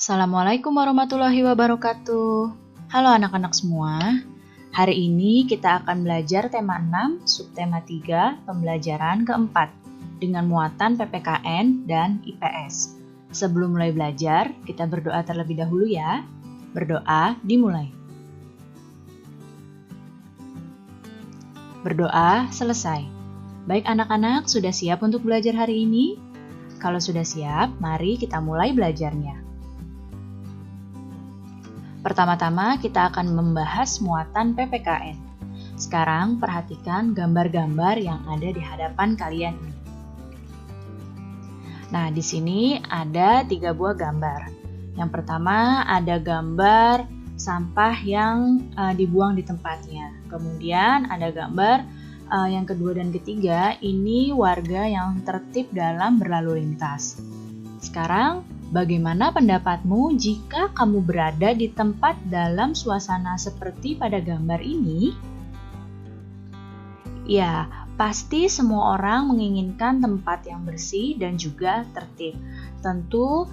Assalamualaikum warahmatullahi wabarakatuh. Halo anak-anak semua. Hari ini kita akan belajar tema 6, subtema 3, pembelajaran keempat dengan muatan PPKN dan IPS. Sebelum mulai belajar, kita berdoa terlebih dahulu ya. Berdoa dimulai. Berdoa selesai. Baik anak-anak, sudah siap untuk belajar hari ini? Kalau sudah siap, mari kita mulai belajarnya. Pertama-tama kita akan membahas muatan PPKN. Sekarang perhatikan gambar-gambar yang ada di hadapan kalian ini. Nah, di sini ada 3 buah gambar. Yang pertama ada gambar sampah yang dibuang di tempatnya. Kemudian ada gambar yang kedua dan ketiga, ini warga yang tertib dalam berlalu lintas. Sekarang, bagaimana pendapatmu jika kamu berada di tempat dalam suasana seperti pada gambar ini? Ya, pasti semua orang menginginkan tempat yang bersih dan juga tertib. Tentu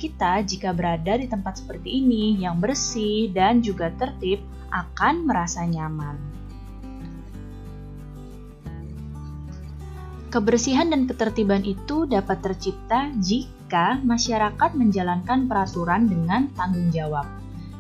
kita jika berada di tempat seperti ini yang bersih dan juga tertib akan merasa nyaman. Kebersihan dan ketertiban itu dapat tercipta jika masyarakat menjalankan peraturan dengan tanggung jawab.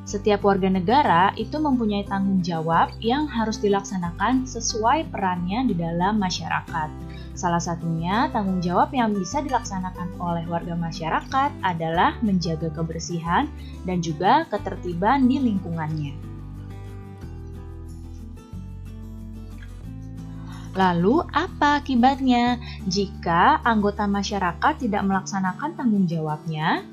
Setiap warga negara itu mempunyai tanggung jawab yang harus dilaksanakan sesuai perannya di dalam masyarakat. Salah satunya tanggung jawab yang bisa dilaksanakan oleh warga masyarakat adalah menjaga kebersihan dan juga ketertiban di lingkungannya. Lalu, apa akibatnya jika anggota masyarakat tidak melaksanakan tanggung jawabnya?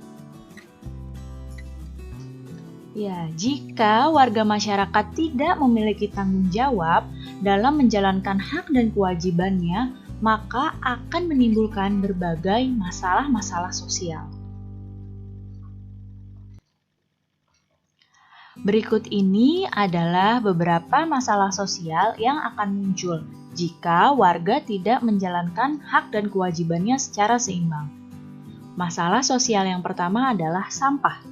Ya, jika warga masyarakat tidak memiliki tanggung jawab dalam menjalankan hak dan kewajibannya, maka akan menimbulkan berbagai masalah-masalah sosial. Berikut ini adalah beberapa masalah sosial yang akan muncul jika warga tidak menjalankan hak dan kewajibannya secara seimbang. Masalah sosial yang pertama adalah sampah.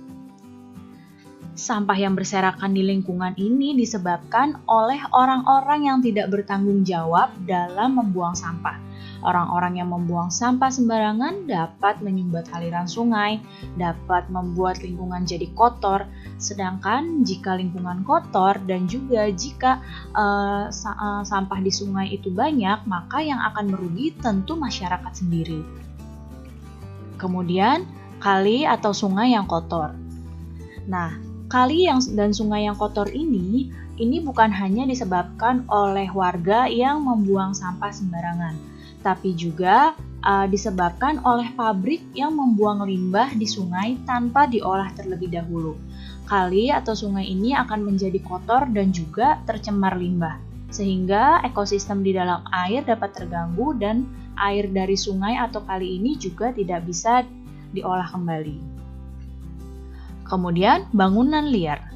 Sampah yang berserakan di lingkungan ini disebabkan oleh orang-orang yang tidak bertanggung jawab dalam membuang sampah. Orang-orang yang membuang sampah sembarangan dapat menyumbat aliran sungai, dapat membuat lingkungan jadi kotor. Sedangkan jika lingkungan kotor dan juga jika sampah di sungai itu banyak, maka yang akan merugi tentu masyarakat sendiri. Kemudian, kali atau sungai yang kotor. Nah, kali dan sungai yang kotor ini bukan hanya disebabkan oleh warga yang membuang sampah sembarangan, tapi juga disebabkan oleh pabrik yang membuang limbah di sungai tanpa diolah terlebih dahulu. Kali atau sungai ini akan menjadi kotor dan juga tercemar limbah, sehingga ekosistem di dalam air dapat terganggu dan air dari sungai atau kali ini juga tidak bisa diolah kembali. Kemudian, bangunan liar.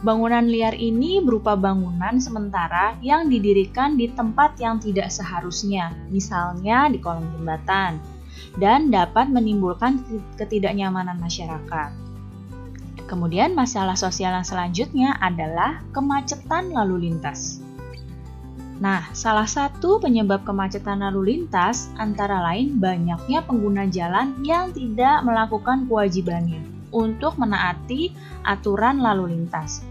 Bangunan liar ini berupa bangunan sementara yang didirikan di tempat yang tidak seharusnya, misalnya di kolong jembatan, dan dapat menimbulkan ketidaknyamanan masyarakat. Kemudian masalah sosial yang selanjutnya adalah kemacetan lalu lintas. Nah, salah satu penyebab kemacetan lalu lintas antara lain banyaknya pengguna jalan yang tidak melakukan kewajibannya untuk menaati aturan lalu lintas.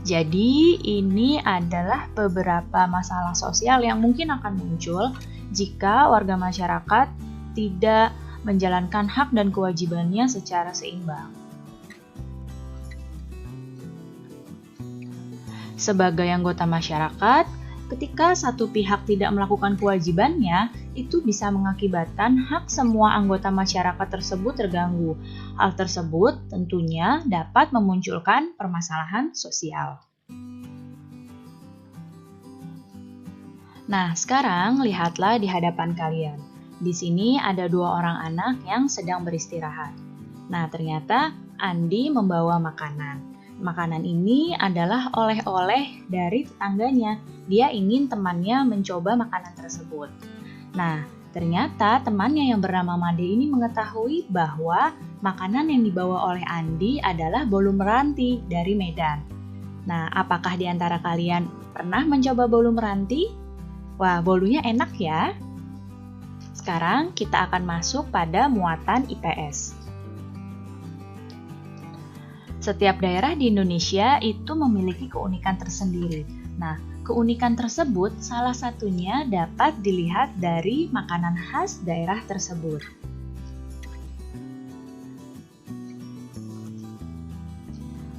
Jadi, ini adalah beberapa masalah sosial yang mungkin akan muncul jika warga masyarakat tidak menjalankan hak dan kewajibannya secara seimbang. Sebagai anggota masyarakat, ketika satu pihak tidak melakukan kewajibannya, itu bisa mengakibatkan hak semua anggota masyarakat tersebut terganggu. Hal tersebut tentunya dapat memunculkan permasalahan sosial. Nah, sekarang lihatlah di hadapan kalian. Di sini ada 2 orang anak yang sedang beristirahat. Nah, ternyata Andi membawa makanan. Makanan ini adalah oleh-oleh dari tetangganya. Dia ingin temannya mencoba makanan tersebut. Nah, Ternyata temannya yang bernama Made ini mengetahui bahwa makanan yang dibawa oleh Andi adalah bolu meranti dari Medan. Nah, apakah di antara kalian pernah mencoba bolu meranti? Wah, bolunya enak ya. Sekarang kita akan masuk pada muatan IPS. Setiap daerah di Indonesia itu memiliki keunikan tersendiri. Nah, keunikan tersebut salah satunya dapat dilihat dari makanan khas daerah tersebut.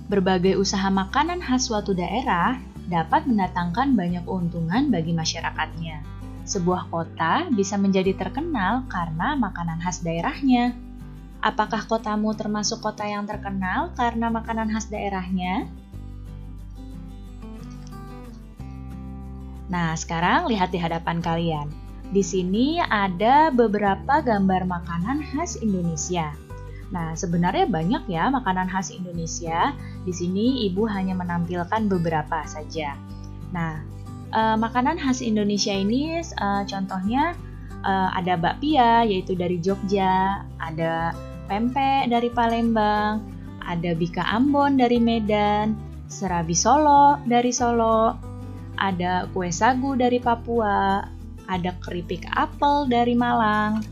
Berbagai usaha makanan khas suatu daerah dapat mendatangkan banyak keuntungan bagi masyarakatnya. Sebuah kota bisa menjadi terkenal karena makanan khas daerahnya. Apakah kotamu termasuk kota yang terkenal karena makanan khas daerahnya? Nah, sekarang lihat di hadapan kalian. Di sini ada beberapa gambar makanan khas Indonesia. Nah, sebenarnya banyak ya makanan khas Indonesia. Di sini Ibu hanya menampilkan beberapa saja. Nah, makanan khas Indonesia ini contohnya ada bakpia yaitu dari Jogja, ada pempek dari Palembang, ada bika Ambon dari Medan, serabi Solo dari Solo, ada kue sagu dari Papua, ada keripik apel dari Malang,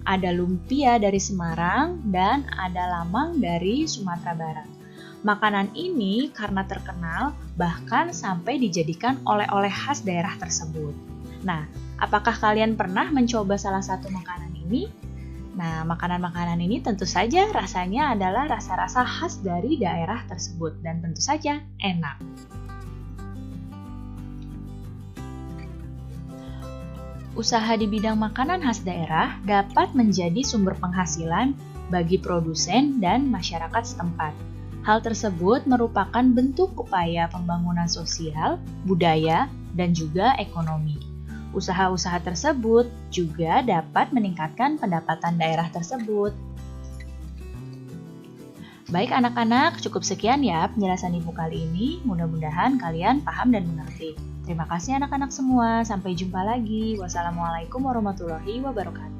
ada lumpia dari Semarang, dan ada lamang dari Sumatera Barat. Makanan ini karena terkenal bahkan sampai dijadikan oleh-oleh khas daerah tersebut. Nah, apakah kalian pernah mencoba salah satu makanan ini? Nah, makanan-makanan ini tentu saja rasanya adalah rasa-rasa khas dari daerah tersebut dan tentu saja enak. Usaha di bidang makanan khas daerah dapat menjadi sumber penghasilan bagi produsen dan masyarakat setempat. Hal tersebut merupakan bentuk upaya pembangunan sosial, budaya, dan juga ekonomi. Usaha-usaha tersebut juga dapat meningkatkan pendapatan daerah tersebut. Baik anak-anak, cukup sekian ya penjelasan Ibu kali ini. Mudah-mudahan kalian paham dan mengerti. Terima kasih anak-anak semua. Sampai jumpa lagi. Wassalamualaikum warahmatullahi wabarakatuh.